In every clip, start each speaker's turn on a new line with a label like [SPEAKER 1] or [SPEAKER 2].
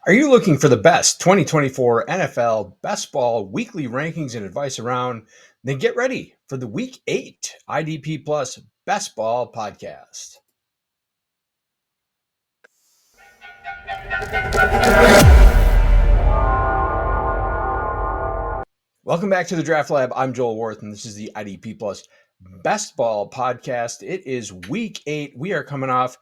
[SPEAKER 1] Are you looking for the best 2024 NFL Best Ball weekly rankings and advice around? Then get ready for the Week 8 IDP Plus Best Ball podcast. Welcome back to the Draft Lab. I'm Joel Worth, and this is the IDP Plus Best Ball podcast. It is Week 8. We are coming off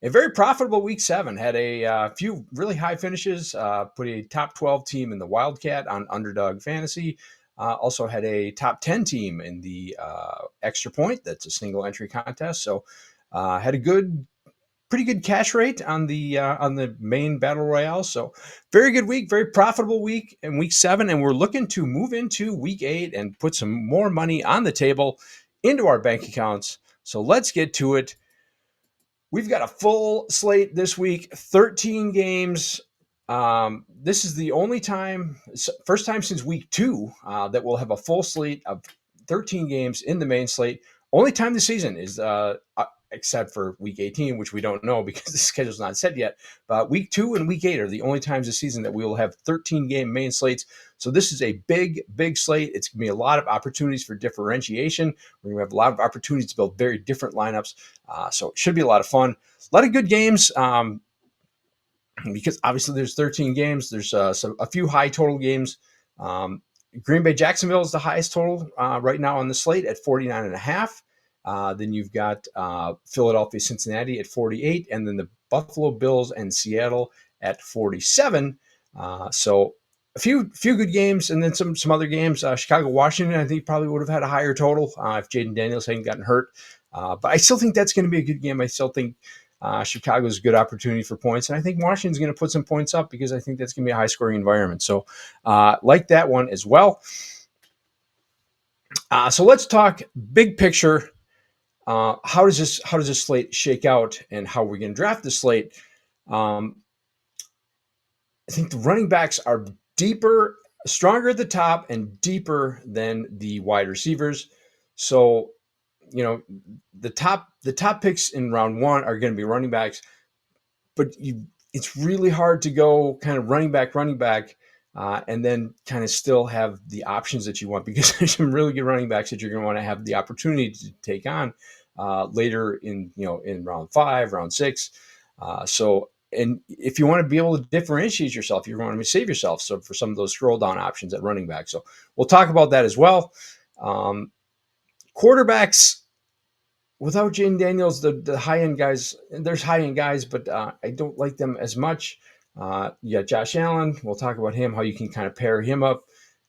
[SPEAKER 1] a very profitable Week 7. Had a few really high finishes, put a top 12 team in the Wildcat on Underdog Fantasy. Also had a top 10 team in the Extra Point. That's a single entry contest. So had a pretty good cash rate on the main battle royale. So very good week, very profitable week in Week 7, and we're looking to move into Week 8 and put some more money on the table into our bank accounts. So let's get to it. We've got a full slate this week, 13 games. This is the only time, first time since week 2, that we'll have a full slate of 13 games in the main slate. Only time this season is, except for week 18, which we don't know because the schedule's not set yet. But week 2 and week 8 are the only times this season that we will have 13 game main slates. So this is a big, big slate. It's going to be a lot of opportunities for differentiation. We're going to have a lot of opportunities to build very different lineups. So it should be a lot of fun. A lot of good games. Because obviously there's 13 games. There's a few high total games. Green Bay Jacksonville is the highest total right now on the slate at 49.5. Then you've got Philadelphia Cincinnati at 48, and then the Buffalo Bills and Seattle at 47. So a few good games, and then some other games. Chicago Washington, I think probably would have had a higher total if Jaden Daniels hadn't gotten hurt. But I still think that's going to be a good game. I still think Chicago is a good opportunity for points, and I think Washington's going to put some points up because I think that's going to be a high scoring environment. So like that one as well. So let's talk big picture. How does this slate shake out, and how we're going to draft the slate? I think the running backs are deeper, stronger at the top, and deeper than the wide receivers. So, the top picks in round 1 are going to be running backs, but it's really hard to go kind of running back, and then kind of still have the options that you want, because there's some really good running backs that you're going to want to have the opportunity to take on later in round 5, round 6. And if you want to be able to differentiate yourself, you're going to save yourself for some of those scroll down options at running back. So we'll talk about that as well. Quarterbacks, without Jaden Daniels, the high end guys, there's high end guys, but I don't like them as much. You got Josh Allen. We'll talk about him, how you can kind of pair him up.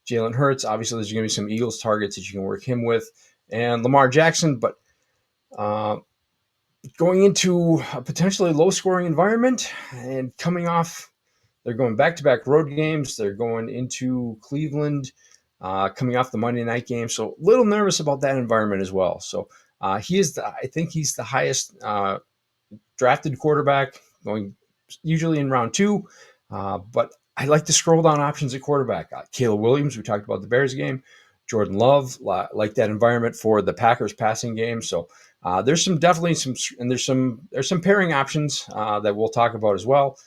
[SPEAKER 1] Jalen Hurts, obviously, there's going to be some Eagles targets that you can work him with, and Lamar Jackson. But going into a potentially low scoring environment and coming off, they're going back-to-back road games. They're going into Cleveland, coming off the Monday night game. So a little nervous about that environment as well. So I think he's the highest drafted quarterback, going usually in round 2. But I like to scroll down options at quarterback. Caleb Williams, we talked about the Bears game. Jordan Love, like that environment for the Packers passing game. So there's some pairing options that we'll talk about as well.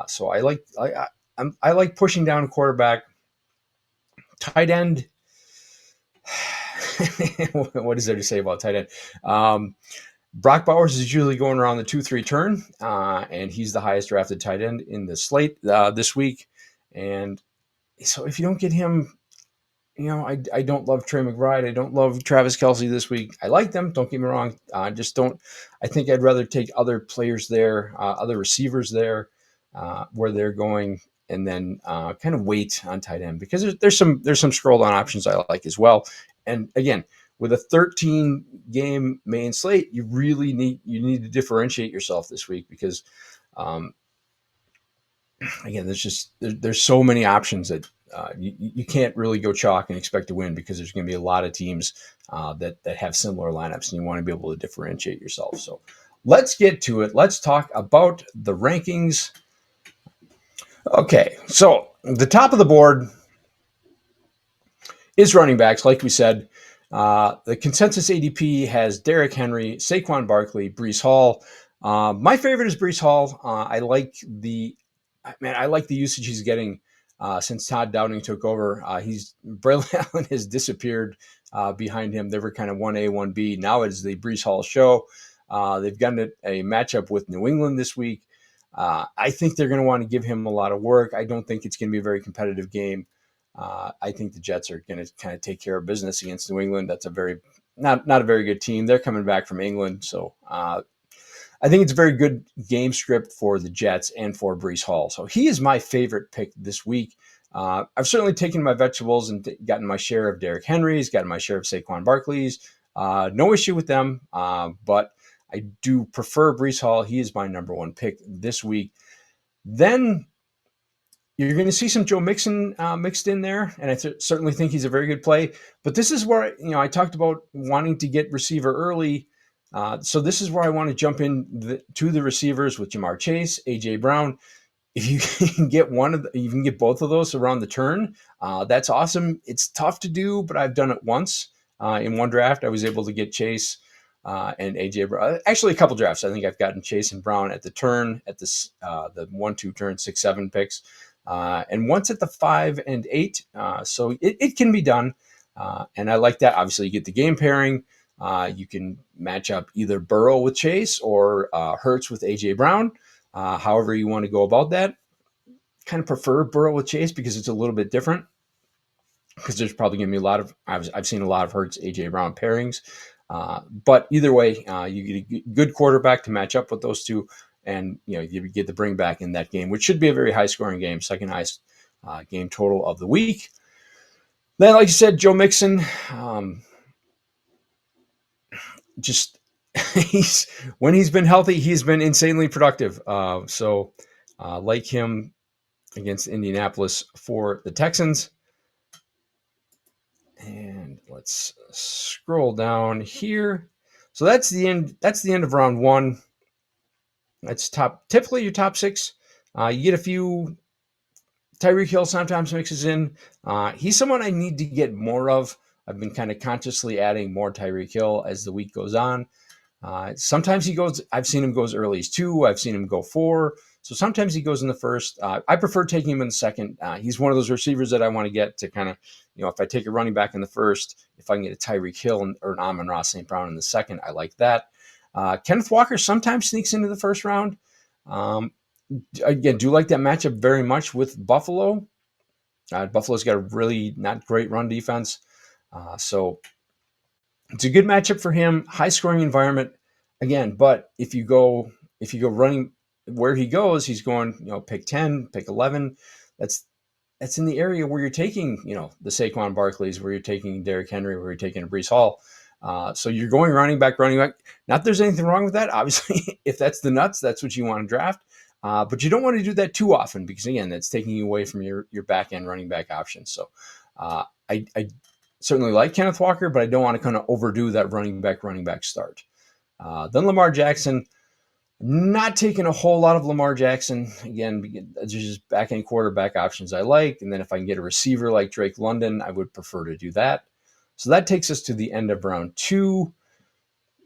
[SPEAKER 1] So I like pushing down quarterback. Tight end. What is there to say about tight end? Brock Bowers is usually going around the 2-3 turn, and he's the highest drafted tight end in the slate this week. And so if you don't get him, I don't love Trey McBride. I don't love Travis Kelce this week. I like them. Don't get me wrong. I think I'd rather take other players there, other receivers there, where they're going, and then kind of wait on tight end, because there's some scroll down options I like as well. And again, with a 13 game main slate, you really need to differentiate yourself this week, because again, there's so many options that you can't really go chalk and expect to win, because there's going to be a lot of teams that have similar lineups, and you want to be able to differentiate yourself. So let's get to it. Let's talk about the rankings. Okay, so the top of the board is running backs, like we said. The consensus ADP has Derrick Henry, Saquon Barkley, Breece Hall. My favorite is Breece Hall. I like the man, I like the usage he's getting since Todd Downing took over. Braylon Allen has disappeared behind him. They were kind of 1A, 1B. Now it's the Breece Hall show. They've gotten a matchup with New England this week. I think they're going to want to give him a lot of work. I don't think it's going to be a very competitive game. I think the Jets are going to kind of take care of business against New England. That's not a very good team. They're coming back from England, so I think it's a very good game script for the Jets and for Breece Hall. So he is my favorite pick this week. I've certainly taken my vegetables and gotten my share of Derrick Henry's, gotten my share of Saquon Barkley's. No issue with them, but I do prefer Breece Hall. He is my number one pick this week. Then you're going to see some Joe Mixon mixed in there, and I certainly think he's a very good play. But this is where I talked about wanting to get receiver early. So this is where I want to jump in to the receivers with Jamar Chase, AJ Brown. If you can get you can get both of those around the turn. That's awesome. It's tough to do, but I've done it once in one draft. I was able to get Chase and AJ Brown. Actually, a couple drafts. I think I've gotten Chase and Brown at the turn, at the 1-2 turn, 6-7 picks, and once at the 5 and 8. So it can be done, and I like that. Obviously, you get the game pairing. You can match up either Burrow with Chase or Hurts with AJ Brown. However you want to go about that. Kind of prefer Burrow with Chase because it's a little bit different. Because there's probably going to be I've seen a lot of Hurts AJ Brown pairings. But either way, you get a good quarterback to match up with those two, and you get the bring back in that game, which should be a very high scoring game, second highest game total of the week. Then, like you said, Joe Mixon. Just when he's been healthy, he's been insanely productive. So like him against Indianapolis for the Texans. And let's scroll down here. So that's the end. That's the end of round one. That's typically your top six. You get a few. Tyreek Hill sometimes mixes in. He's someone I need to get more of. I've been kind of consciously adding more Tyreek Hill as the week goes on. Sometimes I've seen him go as early as 2. I've seen him go 4. So sometimes he goes in the first. I prefer taking him in the second. He's one of those receivers that I want to get to kind of, if I take a running back in the first, if I can get a Tyreek Hill or an Amon-Ra St. Brown in the second, I like that. Kenneth Walker sometimes sneaks into the first round. Again, do like that matchup very much with Buffalo. Buffalo's got a really not great run defense. So it's a good matchup for him. High scoring environment again, but if you go running where he goes, he's going, pick 10, pick 11. That's in the area where you're taking, the Saquon Barkleys, where you're taking Derrick Henry, where you're taking a Breece Hall. So you're going running back. Not that there's anything wrong with that. Obviously, if that's the nuts, that's what you want to draft. But you don't want to do that too often because, again, that's taking you away from your back end running back options. So I certainly like Kenneth Walker, but I don't want to kind of overdo that running back start. Then Lamar Jackson, not taking a whole lot of Lamar Jackson. Again, there's just back end quarterback options I like. And then if I can get a receiver like Drake London, I would prefer to do that. So that takes us to the end of round 2.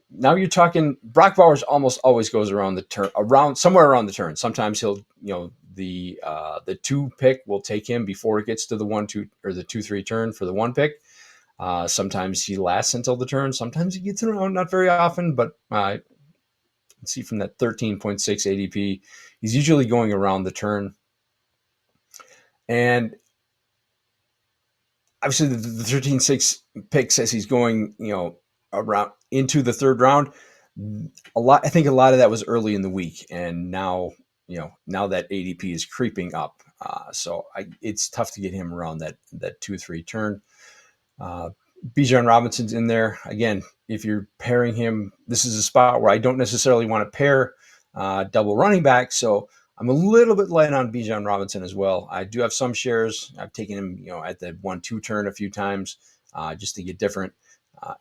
[SPEAKER 1] Now you're talking Brock Bowers almost always goes around the turn, somewhere around the turn. Sometimes he'll, the 2 pick will take him before it gets to the 1-2 or the 2-3 turn for the 1 pick. Sometimes he lasts until the turn. Sometimes he gets around, not very often, but let's see from that 13.6 ADP, he's usually going around the turn. And obviously the 13.6 pick says he's going, around into the 3rd round. I think a lot of that was early in the week, and now that ADP is creeping up. So it's tough to get him around that 2-3 turn. Bijan Robinson's in there. Again, if you're pairing him, this is a spot where I don't necessarily want to pair double running back. So I'm a little bit light on Bijan Robinson as well. I do have some shares. I've taken him, at the 1-2 turn a few times just to get different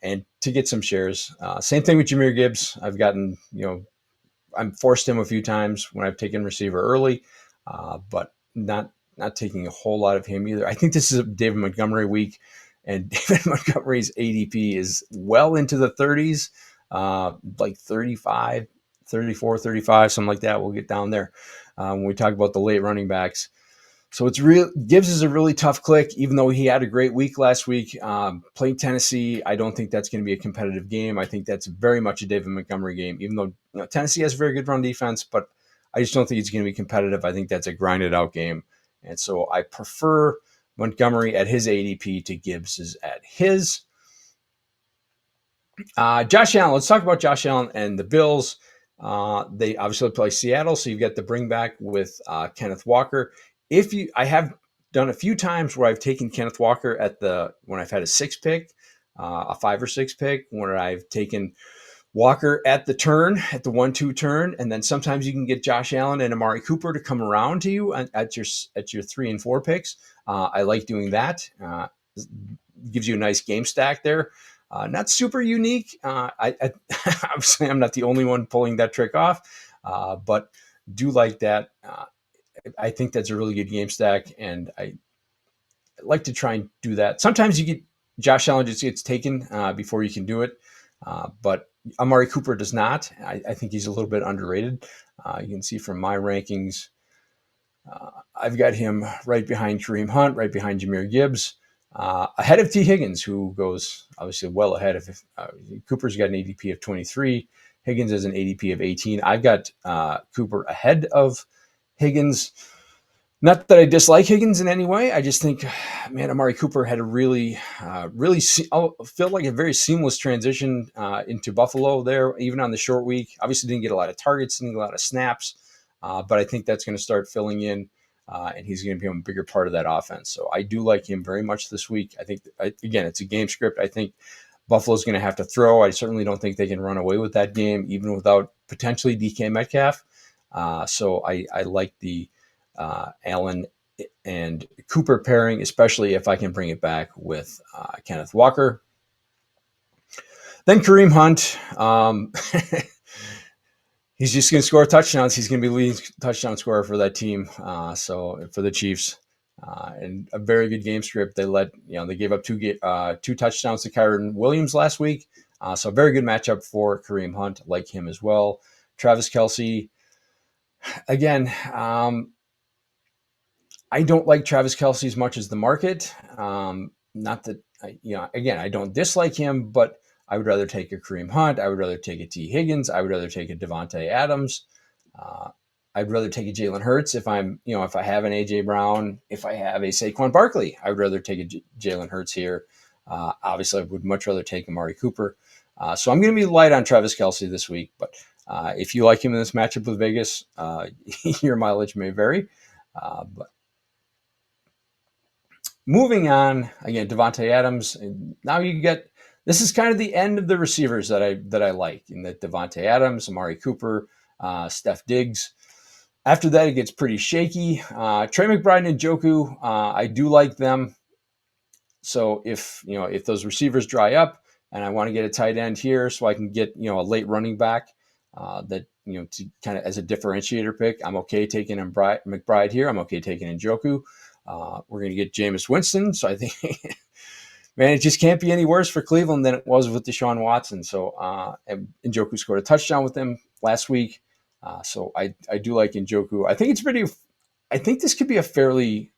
[SPEAKER 1] and to get some shares. Same thing with Jahmyr Gibbs. I've gotten, I've forced him a few times when I've taken receiver early, but not taking a whole lot of him either. I think this is a David Montgomery week. And David Montgomery's ADP is well into the 30s, like 35, 34, 35, something like that. We'll get down there. when we talk about the late running backs. So it's real. Gibbs is a really tough click, even though he had a great week last week. Playing Tennessee, I don't think that's going to be a competitive game. I think that's very much a David Montgomery game, even though Tennessee has a very good run defense, but I just don't think it's going to be competitive. I think that's a grinded out game. And so I prefer Montgomery at his ADP to Gibbs at his. Josh Allen. Let's talk about Josh Allen and the Bills. They obviously play Seattle, so you've got the bring back with Kenneth Walker. I have done a few times where I've taken Kenneth Walker when I've had a 6 pick, a 5 or 6 pick, when I've taken Walker at the 1-2 turn, and then sometimes you can get Josh Allen and Amari Cooper to come around to you at your 3 and 4 picks. I like doing that. Gives you a nice game stack there. Not super unique. Obviously, I'm not the only one pulling that trick off, but do like that. I think that's a really good game stack, and I like to try and do that. Sometimes you get Josh Allen just gets taken before you can do it, but Amari Cooper does not. I think he's a little bit underrated. You can see from my rankings, I've got him right behind Kareem Hunt, right behind Jahmyr Gibbs. Ahead of T. Higgins, who goes obviously well ahead of Cooper's got an ADP of 23. Higgins has an ADP of 18. I've got Cooper ahead of Higgins. Not that I dislike Higgins in any way. I just think, man, Amari Cooper had a really felt like a very seamless transition into Buffalo there, even on the short week. Obviously didn't get a lot of targets, didn't get a lot of snaps, but I think that's going to start filling in. And he's going to become a bigger part of that offense. So I do like him very much this week. I think, again, it's a game script. I think Buffalo's going to have to throw. I certainly don't think they can run away with that game, even without potentially DK Metcalf. So I like the Allen and Cooper pairing, especially if I can bring it back with Kenneth Walker. Then Kareem Hunt. He's just going to score touchdowns. He's going to be leading touchdown scorer for that team. So for the Chiefs, and a very good game script. They gave up two touchdowns to Kyren Williams last week. So a very good matchup for Kareem Hunt. Like him as well. Travis Kelce. Again, I don't like Travis Kelce as much as the market. Not that I don't dislike him, but I would rather take a Kareem Hunt. I would rather take a T. Higgins. I would rather take a Devontae Adams. I'd rather take a Jalen Hurts if I have an AJ Brown. If I have a Saquon Barkley, I would rather take a Jalen Hurts here. Obviously, I would much rather take Amari Cooper. So I'm going to be light on Travis Kelce this week. But if you like him in this matchup with Vegas, your mileage may vary. But moving on, again, Devontae Adams. Now this is kind of the end of the receivers that I like, in that Devontae Adams, Amari Cooper, Steph Diggs. After that, it gets pretty shaky. Trey McBride and Njoku, I do like them. So if those receivers dry up and I want to get a tight end here so I can get a late running back that to kind of as a differentiator pick, I'm okay taking McBride here. I'm okay taking Njoku. We're going to get Jameis Winston. So I think, man, it just can't be any worse for Cleveland than it was with Deshaun Watson. So Njoku scored a touchdown with them last week. So I do like Njoku. I think this could be a fairly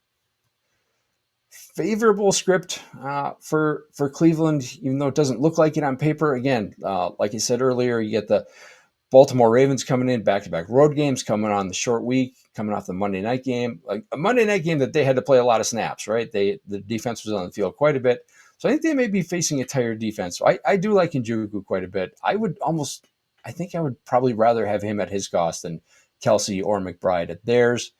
[SPEAKER 1] favorable script for Cleveland, even though it doesn't look like it on paper. Again, like I said earlier, you get the Baltimore Ravens coming in, back-to-back road games coming on the short week, coming off the Monday night game, like a Monday night game that they had to play a lot of snaps, right? The defense was on the field quite a bit. So I think they may be facing a tired defense. So I do like Njoku quite a bit. I think I would probably rather have him at his cost than Kelce or McBride at theirs.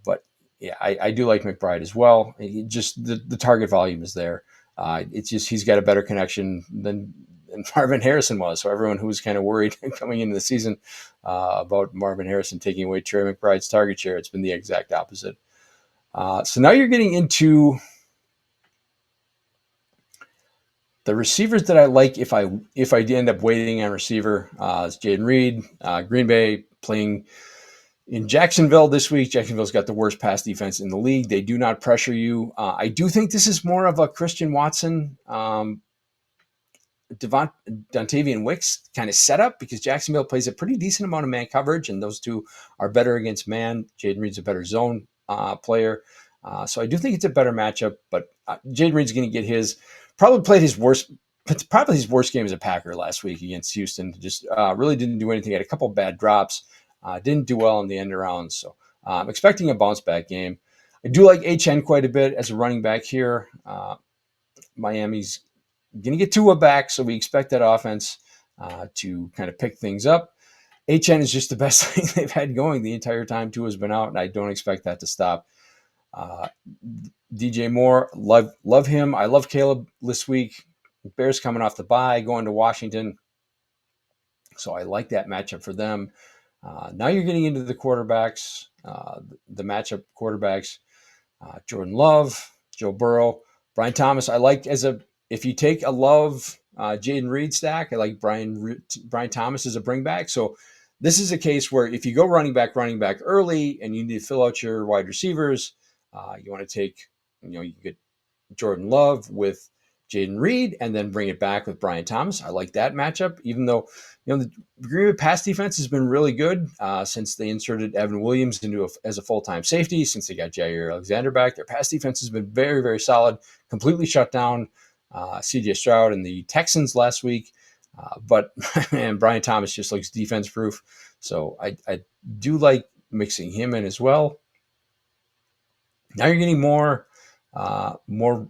[SPEAKER 1] But yeah, I do like McBride as well. Just the target volume is there. It's just he's got a better connection than Marvin Harrison was. So everyone who was kind of worried coming into the season about Marvin Harrison taking away Trey McBride's target share, it's been the exact opposite. So now you're getting into the receivers that I like if I end up waiting on receiver. It's Jaden Reed, Green Bay playing in Jacksonville this week. Jacksonville's got the worst pass defense in the league. They do not pressure you. I do think this is more of a Christian Watson Dontavian Wicks kind of set up because Jacksonville plays a pretty decent amount of man coverage, and those two are better against man. Jaden Reed's a better zone player. So I do think it's a better matchup, but Jaden Reed's going to get probably his worst game as a Packer last week against Houston. Just really didn't do anything. Had a couple bad drops. Didn't do well in the end around. So I'm expecting a bounce back game. I do like HN quite a bit as a running back here. Miami's going to get Tua back, so we expect that offense to kind of pick things up. HN is just the best thing they've had going the entire time Tua's been out, and I don't expect that to stop. DJ Moore, love him. I love Caleb this week. Bears coming off the bye, going to Washington. So I like that matchup for them. Now you're getting into the quarterbacks, the matchup quarterbacks. Jordan Love, Joe Burrow, Brian Thomas. I like if you take a Love, Jaden Reed stack, I like Brian Thomas as a bring back. So this is a case where if you go running back early and you need to fill out your wide receivers, you want to take, you get Jordan Love with Jaden Reed and then bring it back with Brian Thomas. I like that matchup, even though, the Green Bay pass defense has been really good since they inserted Evan Williams as a full-time safety, since they got Jair Alexander back. Their pass defense has been very, very solid, completely shut down CJ Stroud and the Texans last week. But man, Brian Thomas just looks defense proof. So I do like mixing him in as well. Now you're getting more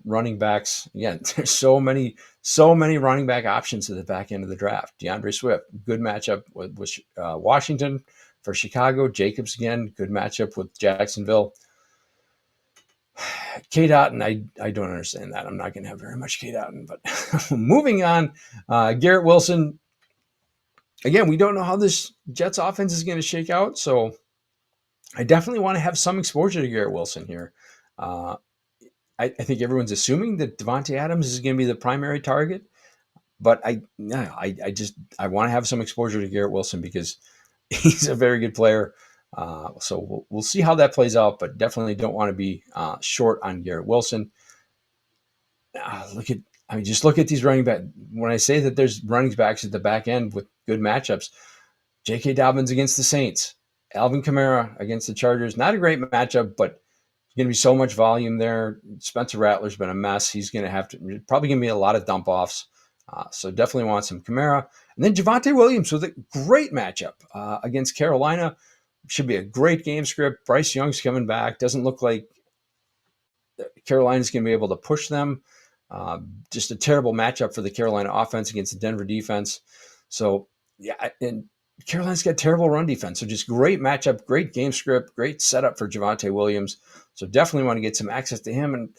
[SPEAKER 1] running backs. Again, there's so many running back options at the back end of the draft. DeAndre Swift, good matchup with Washington. For Chicago, Jacobs again, good matchup with Jacksonville. K. Dotton, I don't understand that. I'm not going to have very much K. Dotton, but moving on, Garrett Wilson. Again, we don't know how this Jets offense is going to shake out, so I definitely want to have some exposure to Garrett Wilson here. I think everyone's assuming that Devontae Adams is going to be the primary target, but I want to have some exposure to Garrett Wilson because he's a very good player. So we'll see how that plays out, but definitely don't want to be short on Garrett Wilson. Just look at these running backs. When I say that there's running backs at the back end with good matchups, J.K. Dobbins against the Saints, Alvin Kamara against the Chargers. Not a great matchup, but going to be so much volume there. Spencer Rattler's been a mess. He's going to probably going to be a lot of dump offs. So definitely want some Kamara. And then Javonte Williams with a great matchup against Carolina. Should be a great game script. Bryce Young's coming back. Doesn't look like Carolina's going to be able to push them. Just a terrible matchup for the Carolina offense against the Denver defense. So, yeah, and Carolina's got terrible run defense. So just great matchup, great game script, great setup for Javonte Williams. So definitely want to get some access to him. And,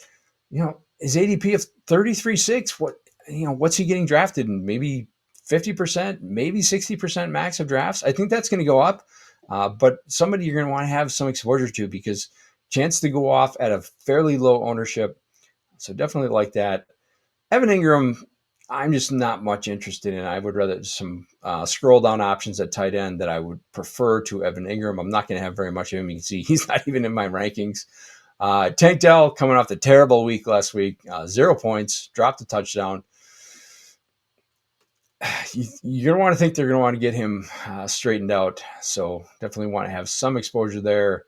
[SPEAKER 1] his ADP of 33.6, what's he getting drafted in? Maybe 50%, maybe 60% max of drafts. I think that's going to go up. But somebody you're going to want to have some exposure to because chance to go off at a fairly low ownership. So definitely like that. Evan Ingram, I'm just not much interested in. I would rather some scroll down options at tight end that I would prefer to Evan Ingram. I'm not going to have very much of him. You can see he's not even in my rankings. Tank Dell coming off the terrible week last week, 0 points, dropped a touchdown. You're going to want to think they're going to want to get him straightened out. So definitely want to have some exposure there.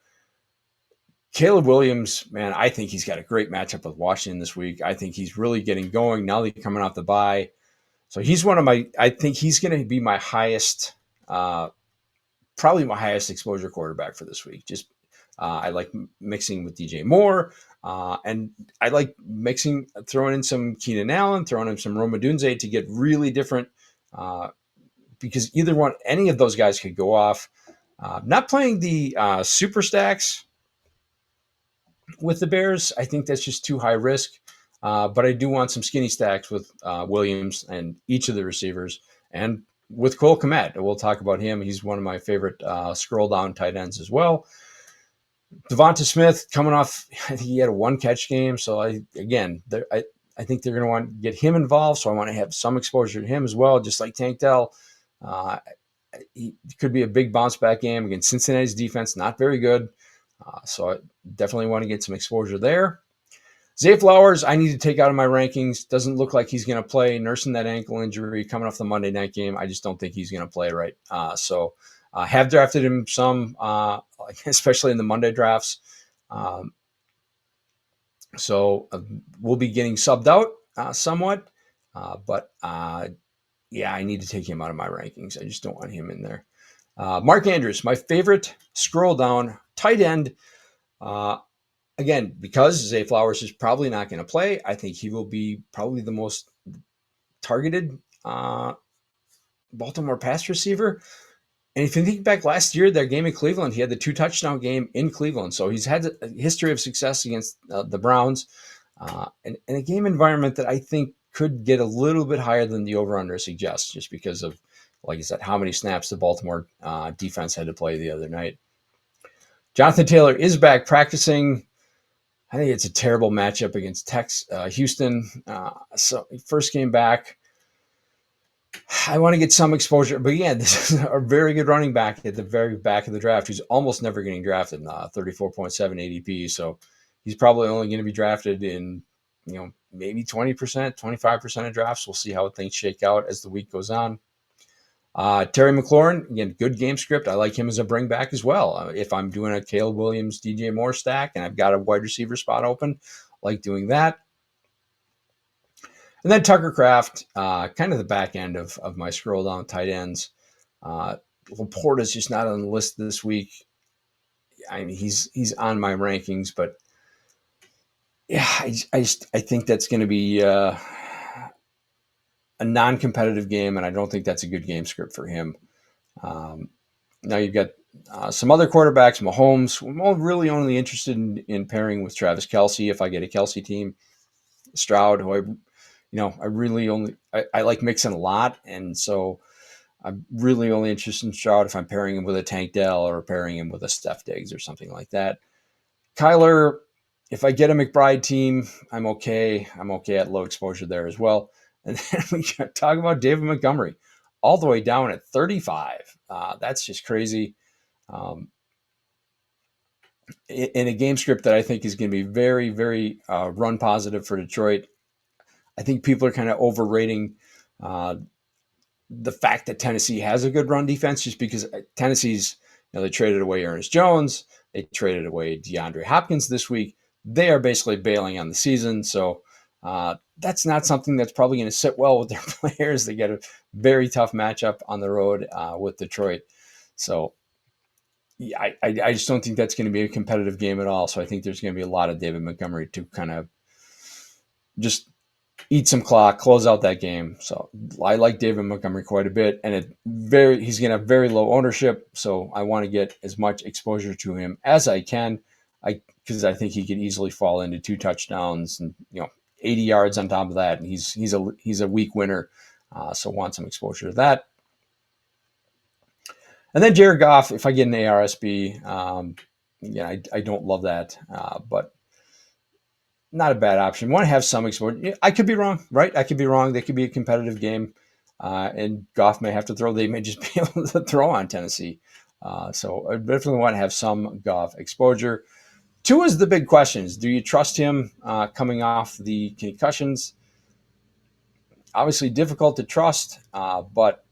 [SPEAKER 1] Caleb Williams, man, I think he's got a great matchup with Washington this week. I think he's really getting going now that he's coming off the bye. So he's I think he's going to be my highest, probably my highest exposure quarterback for this week. Just I like mixing with DJ Moore, and I like throwing in some Keenan Allen, throwing in some Rome Odunze to get really different, because any of those guys could go off. Not playing the super stacks with the Bears. I think that's just too high risk. But I do want some skinny stacks with Williams and each of the receivers, and with Cole Kmet. We'll talk about him. He's one of my favorite scroll down tight ends as well. Devonta Smith coming off, I think he had a one catch game. So I think they're going to want to get him involved. So I want to have some exposure to him as well, just like Tank Dell. He could be a big bounce back game against Cincinnati's defense, not very good. So I definitely want to get some exposure there. Zay Flowers, I need to take out of my rankings. Doesn't look like he's going to play. Nursing that ankle injury coming off the Monday night game. I just don't think he's going to play right. Have drafted him some, especially in the Monday drafts. Um, so we'll be getting subbed out somewhat. Yeah, I need to take him out of my rankings. I just don't want him in there. Mark Andrews, my favorite scroll down tight end. Again, because Zay Flowers is probably not going to play, I think he will be probably the most targeted Baltimore pass receiver. And if you think back last year, their game in Cleveland, he had the 2-touchdown game in Cleveland. So he's had a history of success against the Browns and a game environment that I think could get a little bit higher than the over-under suggests, just because of, like I said, how many snaps the Baltimore defense had to play the other night. Jonathan Taylor is back practicing. I think it's a terrible matchup against Houston. So first game back, I want to get some exposure. But yeah, this is a very good running back at the very back of the draft who's almost never getting drafted, 34.7 ADP. So he's probably only going to be drafted in, maybe 20%, 25% of drafts. We'll see how things shake out as the week goes on. Terry McLaurin, again, good game script. I like him as a bring back as well. If I'm doing a Caleb Williams, DJ Moore stack and I've got a wide receiver spot open, I like doing that. And then Tucker Kraft, kind of the back end of my scroll down tight ends. Laporta's just not on the list this week. I mean, he's on my rankings, but yeah, I think that's going to be a non-competitive game, and I don't think that's a good game script for him. Now you've got some other quarterbacks, Mahomes. I'm really only interested in pairing with Travis Kelce if I get a Kelce team. Stroud, who I like Mixon a lot, and so I'm really only interested in Stroud if I'm pairing him with a Tank Dell or pairing him with a Steph Diggs or something like that. Kyler, if I get a McBride team, I'm okay. I'm okay at low exposure there as well. And then we got to talk about David Montgomery, all the way down at 35. That's just crazy. In a game script that I think is going to be very, very run positive for Detroit. I think people are kind of overrating the fact that Tennessee has a good run defense, just because Tennessee's, they traded away Ernest Jones. They traded away DeAndre Hopkins this week. They are basically bailing on the season. So that's not something that's probably going to sit well with their players. They get a very tough matchup on the road with Detroit. So yeah, I just don't think that's going to be a competitive game at all. So I think there's going to be a lot of David Montgomery to kind of just eat some clock, close out that game. So I like David Montgomery quite a bit, and he's going to have very low ownership. So I want to get as much exposure to him as I can, because I think he could easily fall into 2 touchdowns and 80 yards on top of that, and he's a week winner. So want some exposure to that. And then Jared Goff, if I get an ARSB, I don't love that, but not a bad option. Want to have some exposure. I could be wrong, right? I could be wrong. They could be a competitive game, and Goff may have to throw. They may just be able to throw on Tennessee. So I definitely want to have some Goff exposure. Tua is the big questions. Do you trust him coming off the concussions? Obviously difficult to trust, but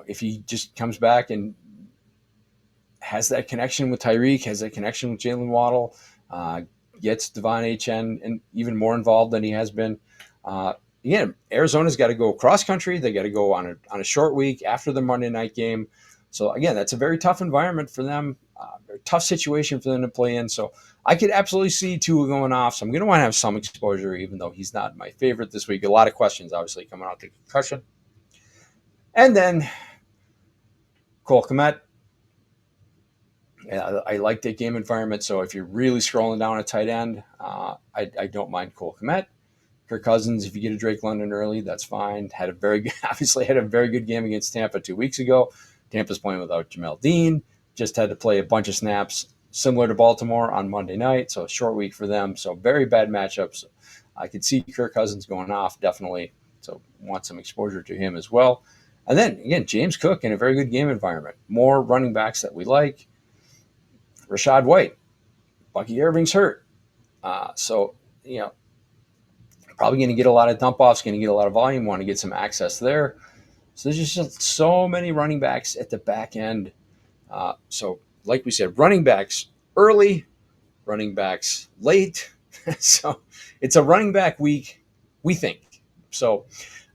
[SPEAKER 1] if he just comes back and has that connection with Tyreek, has that connection with Jalen Waddle, gets Devon Achane and even more involved than he has been. Again, Arizona's got to go cross country. They got to go on a short week after the Monday night game. So again, that's a very tough environment for them, very tough situation for them to play in. So I could absolutely see Tua going off. So I'm going to want to have some exposure, even though he's not my favorite this week. A lot of questions, obviously, coming out the concussion. And then Cole Kmet. I like that game environment. So if you're really scrolling down a tight end, I don't mind Cole Kmet. Kirk Cousins, if you get a Drake London early, that's fine. Obviously had a very good game against Tampa 2 weeks ago. Tampa's playing without Jamel Dean. Just had to play a bunch of snaps similar to Baltimore on Monday night. So a short week for them. So very bad matchups. I could see Kirk Cousins going off, definitely. So want some exposure to him as well. And then, again, James Cook in a very good game environment. More running backs that we like. Rashad White. Bucky Irving's hurt. So, probably going to get a lot of dump offs, going to get a lot of volume, want to get some access there. So there's just so many running backs at the back end. So, like we said, running backs early, running backs late. So it's a running back week, we think. So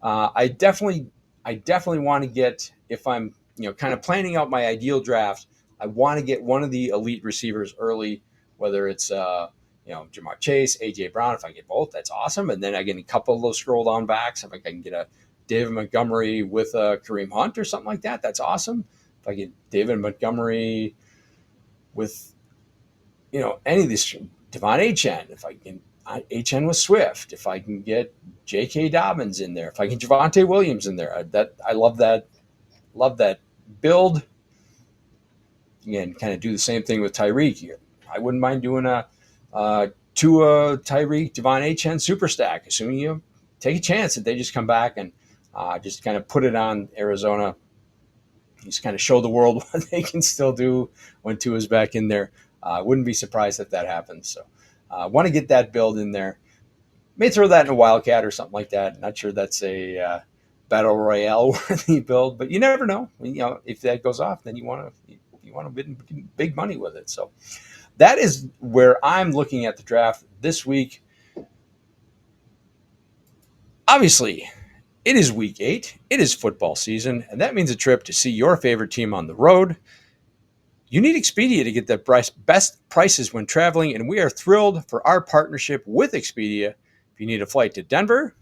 [SPEAKER 1] I definitely want to get, if I'm kind of planning out my ideal draft, I want to get one of the elite receivers early, whether it's Jamar Chase, AJ Brown. If I get both, that's awesome. And then I get a couple of those scroll down backs. If I can get a David Montgomery with a Kareem Hunt or something like that, that's awesome. If I get David Montgomery with any of these, Devon Achane, if I can Achane with Swift, if I can get J.K. Dobbins in there, if I can Javonte Williams in there, I love that build. Again, kind of do the same thing with Tyreek here. I wouldn't mind doing a Tua, Tyreek, Devon Achane super stack, assuming you take a chance that they just come back and just kind of put it on Arizona. Just kind of show the world what they can still do when Tua's back in there. I wouldn't be surprised if that happens. So I want to get that build in there. May throw that in a Wildcat or something like that. Not sure that's a Battle Royale worthy build, but you never know. If that goes off, then you want to bid big money with it. So that is where I'm looking at the draft this week. Obviously, it is week 8. It is football season, and that means a trip to see your favorite team on the road. You need Expedia to get the best prices when traveling, and we are thrilled for our partnership with Expedia. If you need a flight to Denver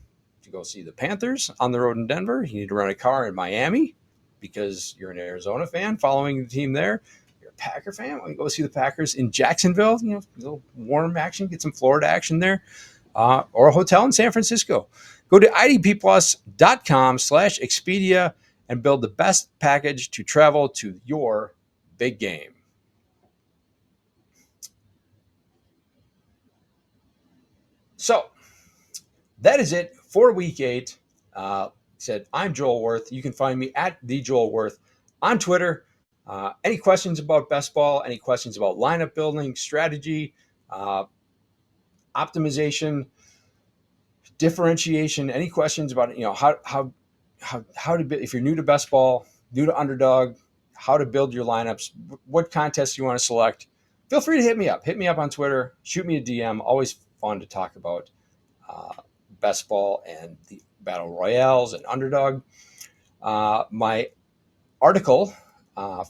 [SPEAKER 1] to go see the Panthers on the road in Denver, you need to rent a car in Miami because you're an Arizona fan following the team there. You're a Packer fan, want to go see the Packers in Jacksonville, a little warm action, get some Florida action there, or a hotel in San Francisco. Go to idpplus.com/Expedia and build the best package to travel to your big game. So that is it for week 8. I'm Joel Worth. You can find me at the Joel Worth on Twitter. Any questions about best ball? Any questions about lineup building, strategy, optimization, differentiation? Any questions about how to build, if you're new to best ball, new to underdog, how to build your lineups, what contests you want to select? Feel free to hit me up. Hit me up on Twitter. Shoot me a DM. Always fun to talk about best ball and the battle royales and underdog. My article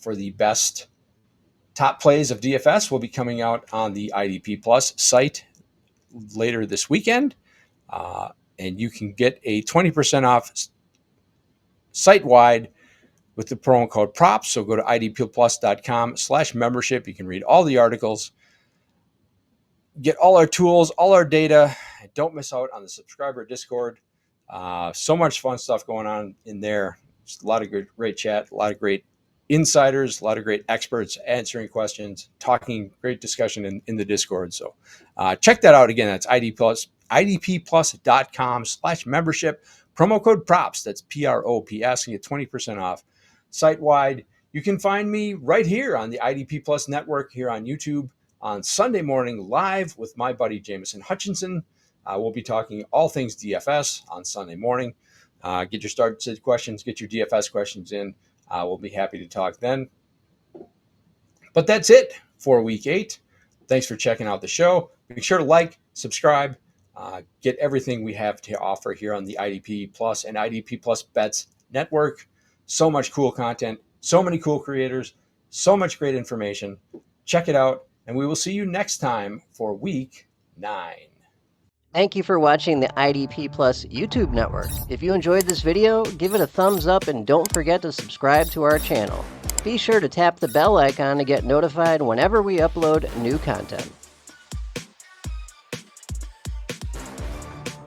[SPEAKER 1] for the best top plays of DFS will be coming out on the IDP Plus site later this weekend. And you can get a 20% off site-wide with the promo code PROPS. So go to idpplus.com/membership. You can read all the articles, get all our tools, all our data, and don't miss out on the subscriber Discord. So much fun stuff going on in there. Just a lot of great chat, a lot of great insiders, a lot of great experts answering questions, talking, great discussion in the Discord. So check that out. Again, that's idpplus.com/membership. Promo code PROPS. That's PROPS. And get 20% off site-wide. You can find me right here on the IDP Plus network here on YouTube on Sunday morning live with my buddy Jameson Hutchinson. We'll be talking all things DFS on Sunday morning. Get your start questions, get your DFS questions in. We'll be happy to talk then. But that's it for week 8. Thanks for checking out the show. Make sure to like, subscribe, get everything we have to offer here on the IDP Plus and IDP Plus Bets network. So much cool content, so many cool creators, so much great information. Check it out, and we will see you next time for week 9.
[SPEAKER 2] Thank you for watching the IDP Plus YouTube network. If you enjoyed this video, give it a thumbs up and don't forget to subscribe to our channel. Be sure to tap the bell icon to get notified whenever we upload new content.